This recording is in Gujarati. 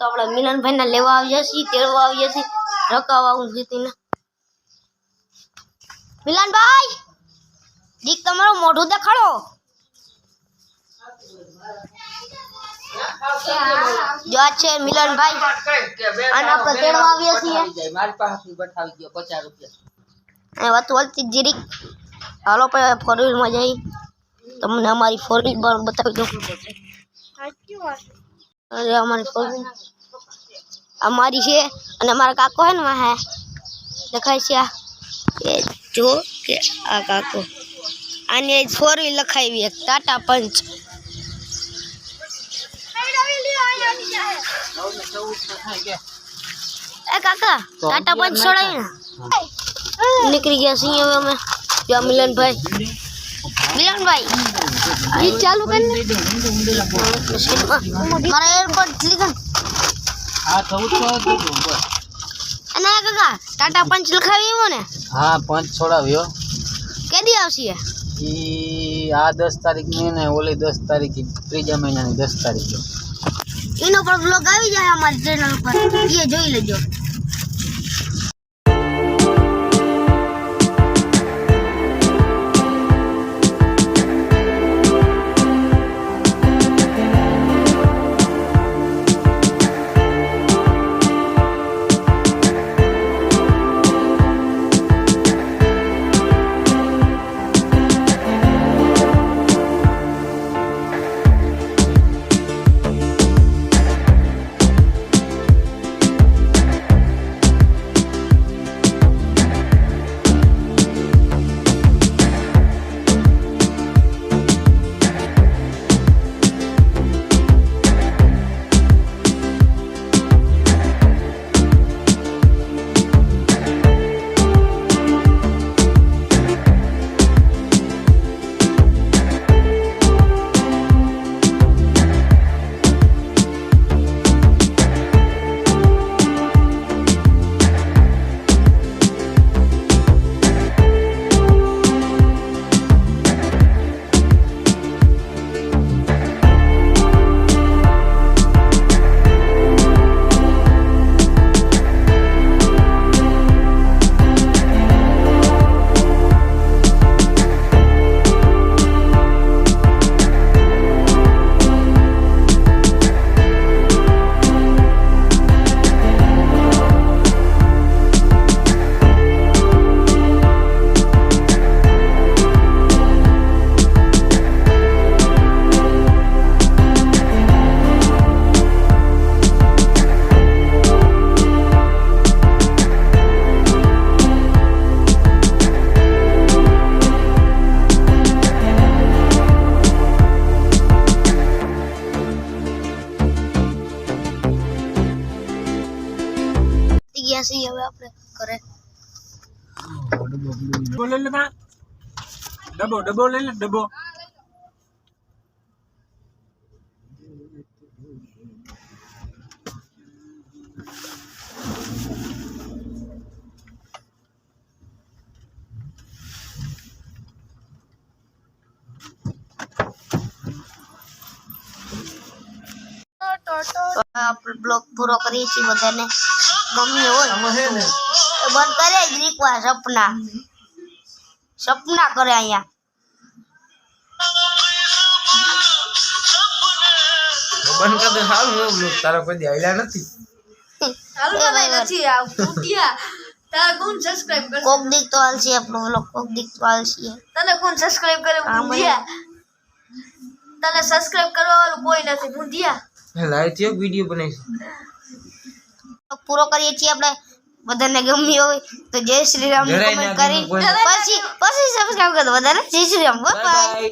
તો આપણે મિલનભાઈ ને લેવા આવીએ છીએ, તેડવા આવીએ છીએ, રકાવા આવું જીતીને. મિલનભાઈ દીક તમારું મોઢું દેખાડો. જો આ છે મિલનભાઈ અને આપણે તેડવા આવીએ છીએ. મારી પાસેથી બઠાવી ગયો 50 રૂપિયા. એ વાત વળતી જીરીક હાલો પછી ફોર વ્હીલમાં જઈ તમને અમારી ફોર વ્હીલ બતાવી દઉં. અરે અમારી ફોર વ્હીલ અમારી છે અને અમારા કાકો હે ને હે લખાય છે આ એ જો કે આ કાકો આને ફોર વ્હીલ લખાવી એક ટાટા પંચ. એ કાકા ટાટા પંચ છોડાવી ને નીકળી ગયા છીએ હવે અમે. જો મિલનભાઈ ગીત ચાલુ કરીને મારા એરપોર્ટ લીધા અને કાકા ટાટા પંચ લખાવી એવો ને. હા પંચ છોડાવ્યો. કેદી આવશે ઈ આ 10 તારીખની ને ઓલી 10 તારીખ ત્રીજા મહિનાની 10 તારીખે એનો પર બ્લોગ આવી જાય અમારી ચેનલ પર, એ જોઈ લેજો. હવે આપણે કરે ડબ્બો લઈ લે ડબ્બો. આપણે બ્લોગ પૂરો કરીએ છીએ. બધાને ગમ્યું હોય તો બંધ કરે જ રીકવા સપના કરે અહીંયા. બંધ કર દે સારું નો બ્લોગ તારો કોઈ આઈલા નથી. કોણ સબસ્ક્રાઇબ કરે? કોક દીક તો હાલશે આપણો બ્લોગ, કોક દીક તો હાલશે. તને કોણ સબસ્ક્રાઇબ કરે? મુંડિયા. તને સબસ્ક્રાઇબ કરવા વાળું કોઈ નથી. મુંડિયા લાઈટ એક વિડિયો બનાવી પૂરો કરીએ છીએ આપણે. બધાને ગમ્યું હોય તો જય શ્રી રામ કમેન્ટ કરી પછી સબસ્ક્રાઇબ કરો. બધાને જય શ્રી રામ. Bye bye.